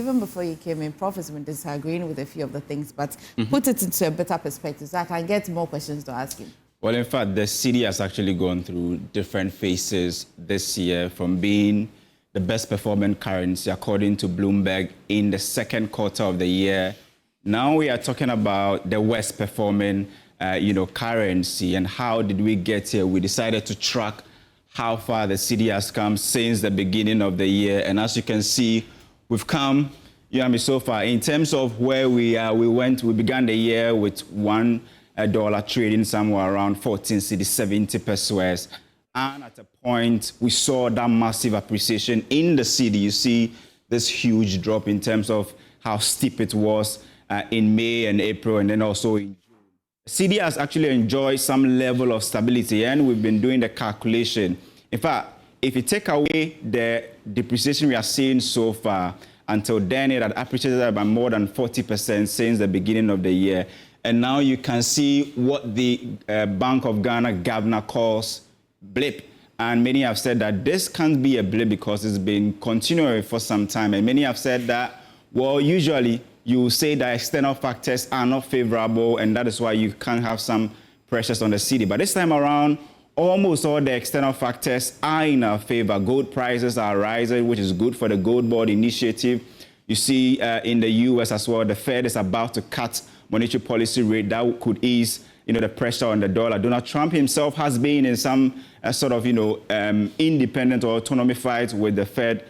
even before you came in, Prof has been disagreeing with a few of the things, but put it into a better perspective so I can get more questions to ask him. Well, in fact, the Cedi has actually gone through different phases this year, from being the best performing currency according to Bloomberg in the second quarter of the year. Now we are talking about the worst performing, currency, and how did we get here? We decided to track how far the Cedi has come since the beginning of the year, and as you can see, we've come, so far. In terms of where we are, we began the year with $1 trading somewhere around 14 Cedi 70 per Suez. And at a point, we saw that massive appreciation in the Cedi. You see this huge drop in terms of how steep it was in May and April, and then also in June. Cedi has actually enjoyed some level of stability, and we've been doing the calculation. In fact, if you take away the depreciation we are seeing so far, until then it had appreciated by more than 40% since the beginning of the year. And now you can see what the Bank of Ghana governor calls blip. And many have said that this can't be a blip because it's been continuing for some time. And many have said that, well, usually you say that external factors are not favorable, and that is why you can have some pressures on the Cedi. But this time around, almost all the external factors are in our favor. Gold prices are rising, which is good for the Gold Board initiative. You see in the U.S. as well, the Fed is about to cut monetary policy rate. That could ease, the pressure on the dollar. Donald Trump himself has been in some independent or autonomy fights with the Fed,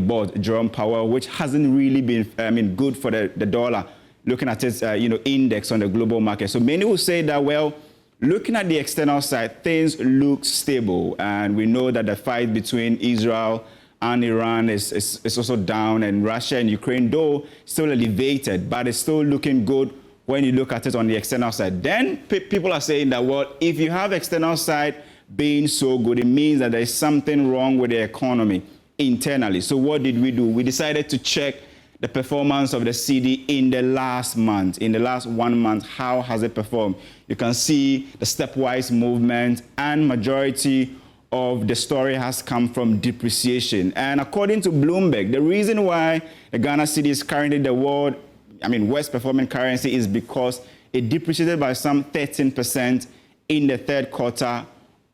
board, Jerome Powell, which hasn't really been, good for the dollar, looking at its, index on the global market. So many will say that, well, looking at the external side, things look stable. And we know that the fight between Israel and Iran is also down, and Russia and Ukraine, though still elevated, but it's still looking good when you look at it on the external side. Then people are saying that, well, if you have external side being so good, it means that there's something wrong with the economy internally. So what did we do? We decided to check the performance of the Cedi in the last month. In the last 1 month, how has it performed? You can see the stepwise movement, and majority of the story has come from depreciation. And according to Bloomberg, the reason why the Ghana Cedi is currently the worst performing currency is because it depreciated by some 13% in the third quarter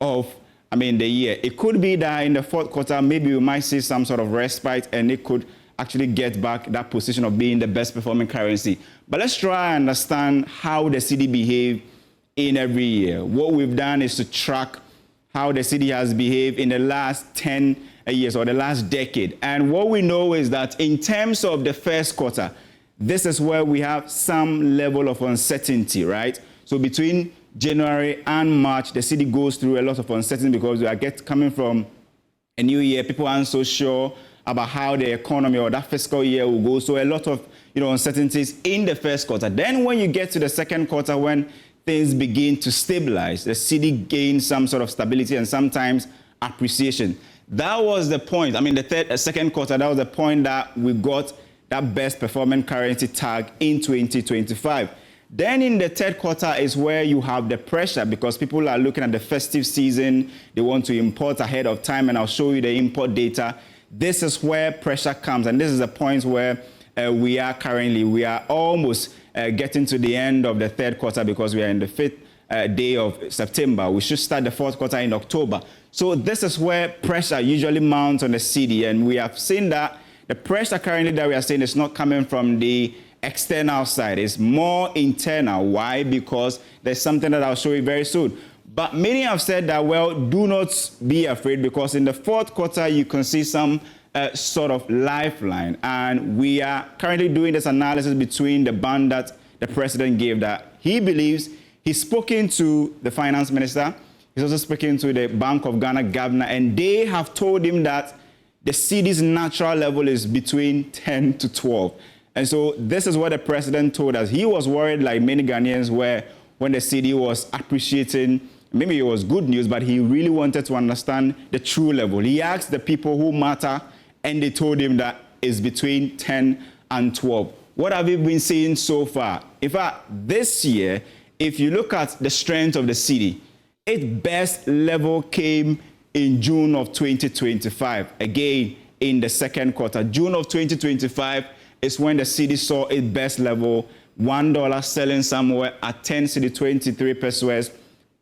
of the year. It could be that in the fourth quarter, maybe we might see some sort of respite, and it could actually get back that position of being the best performing currency. But let's try and understand how the Cedi behave in every year. What we've done is to track how the Cedi has behaved in the last 10 years or the last decade. And what we know is that in terms of the first quarter, this is where we have some level of uncertainty, right? So between January and March, the Cedi goes through a lot of uncertainty because we are coming from a new year. People aren't so sure about how the economy or that fiscal year will go. So a lot of uncertainties in the first quarter. Then when you get to the second quarter, when things begin to stabilize, the Cedi gains some sort of stability and sometimes appreciation. That was the point. The second quarter, that was the point that we got that best performing currency tag in 2025. Then in the third quarter is where you have the pressure because people are looking at the festive season. They want to import ahead of time, and I'll show you the import data. This is where pressure comes, and this is the point where we are currently. We are almost getting to the end of the third quarter because we are in the 5th day of September. We should start the fourth quarter in October. So this is where pressure usually mounts on the Cedi, and we have seen that the pressure currently that we are seeing is not coming from the external side. It's more internal. Why? Because there's something that I'll show you very soon. But many have said that, well, do not be afraid because in the fourth quarter, you can see some sort of lifeline. And we are currently doing this analysis between the band that the president gave that he believes he's spoken to the finance minister. He's also speaking to the Bank of Ghana governor, and they have told him that the Cedi's natural level is between 10 to 12. And so this is what the president told us. He was worried, like many Ghanaians were, when the Cedi was appreciating. Maybe it was good news, but he really wanted to understand the true level. He asked the people who matter, and they told him that it's between 10 and 12. What have you been seeing so far? In fact, this year, if you look at the strength of the Cedi, its best level came in June of 2025. Again, in the second quarter. June of 2025, is when the cedi saw its best level, $1 selling somewhere at 10 cedi 23 pesos.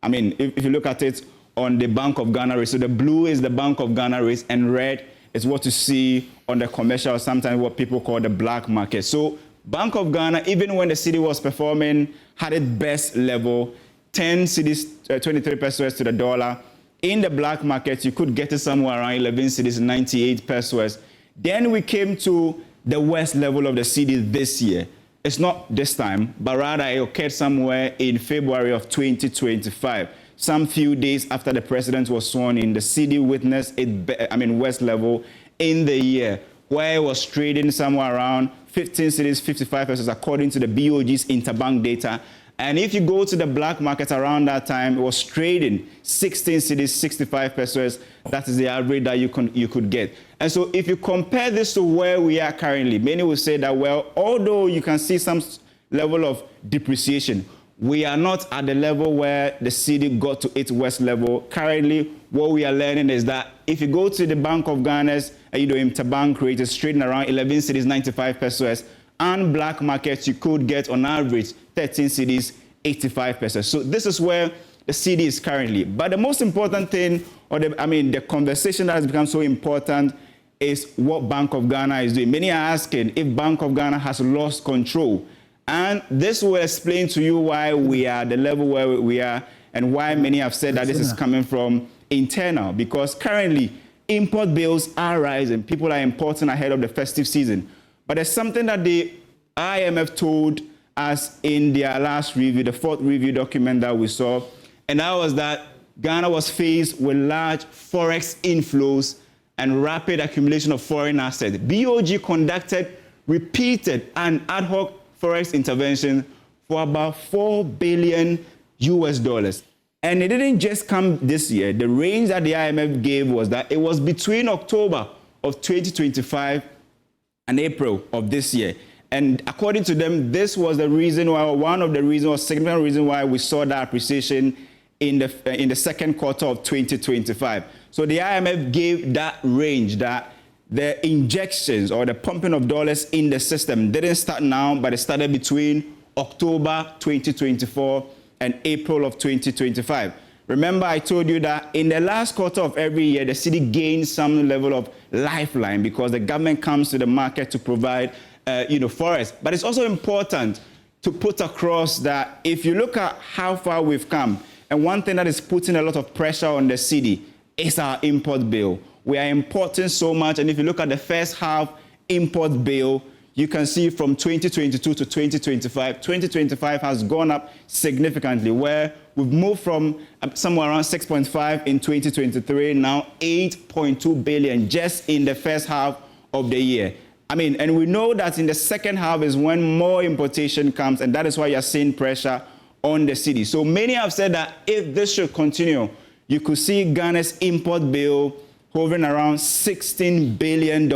I mean, if you look at it on the Bank of Ghana rate, so the blue is the Bank of Ghana rate and red is what you see on the commercial, sometimes what people call the black market. So Bank of Ghana, even when the cedi was performing, had its best level, 10 cedis 23 pesos to the dollar. In the black market, you could get it somewhere around 11 cedis 98 pesos. Then we came to the worst level of the cedi this year. It's not this time, but rather it occurred somewhere in February of 2025. Some few days after the president was sworn in, the cedi witnessed its worst level in the year, where it was trading somewhere around 15 cedis 55 pesos according to the BOG's interbank data. And if you go to the black market around that time, it was trading 16 cedis 65 pesos. That is the average that you could get. And so if you compare this to where we are currently, many will say that, well, although you can see some level of depreciation, we are not at the level where the cedi got to its worst level. Currently, what we are learning is that if you go to the Bank of Ghana's interbank rate, it's trading around 11 cedis 95 pesos, and black markets you could get on average 13 cedis 85 pesos. So this is where the cedi is currently. But the most important thing, or the conversation that has become so important, is what Bank of Ghana is doing. Many are asking if Bank of Ghana has lost control. And this will explain to you why we are at the level where we are and why many have said that this is coming from internal. Because currently, import bills are rising. People are importing ahead of the festive season. But there's something that the IMF told us in their last review, the fourth review document that we saw, and that was that Ghana was faced with large forex inflows and rapid accumulation of foreign assets. BOG conducted repeated and ad hoc forex intervention for about $4 billion. And it didn't just come this year. The range that the IMF gave was that it was between October of 2025 and April of this year. And according to them, this was the reason why, one of the reasons, or significant reason why we saw that appreciation in the second quarter of 2025. So the IMF gave that range, that the injections or the pumping of dollars in the system didn't start now, but it started between October 2024 and April of 2025. Remember, I told you that in the last quarter of every year, the cedi gains some level of lifeline because the government comes to the market to provide, forex. But it's also important to put across that if you look at how far we've come, and one thing that is putting a lot of pressure on the cedi is our import bill. We are importing so much, and if you look at the first half import bill, you can see from 2022 to 2025, 2025 has gone up significantly, where we've moved from somewhere around 6.5 in 2023, now 8.2 billion just in the first half of the year. And we know that in the second half is when more importation comes, and that is why you're seeing pressure on the cedi. So many have said that if this should continue, you could see Ghana's import bill hovering around $16 billion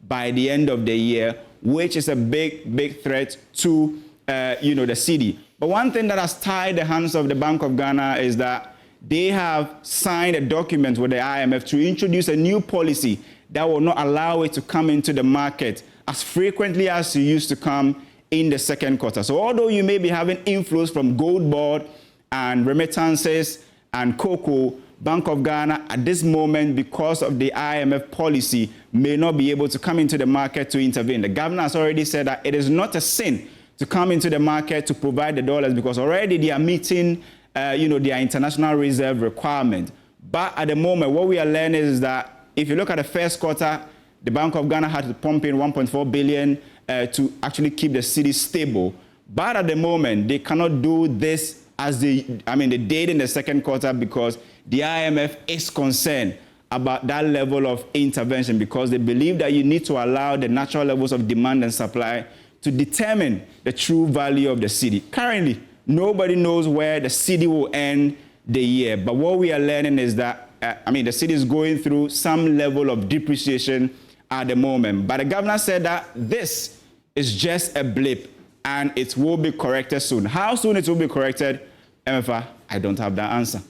by the end of the year, which is a big threat to the cedi. But one thing that has tied the hands of the Bank of Ghana is that they have signed a document with the IMF to introduce a new policy that will not allow it to come into the market as frequently as it used to come in the second quarter. So although you may be having inflows from gold board and remittances and cocoa, Bank of Ghana at this moment, because of the IMF policy, may not be able to come into the market to intervene. The governor has already said that it is not a sin to come into the market to provide the dollars because already they are meeting, their international reserve requirement. But at the moment, what we are learning is that if you look at the first quarter, the Bank of Ghana had to pump in 1.4 billion to actually keep the cedi stable. But at the moment, they cannot do this as they did in the second quarter because the IMF is concerned about that level of intervention because they believe that you need to allow the natural levels of demand and supply to determine the true value of the cedi. Currently, nobody knows where the cedi will end the year. But what we are learning is that, the cedi is going through some level of depreciation at the moment. But the governor said that this is just a blip and it will be corrected soon. How soon it will be corrected, MFA, I don't have that answer.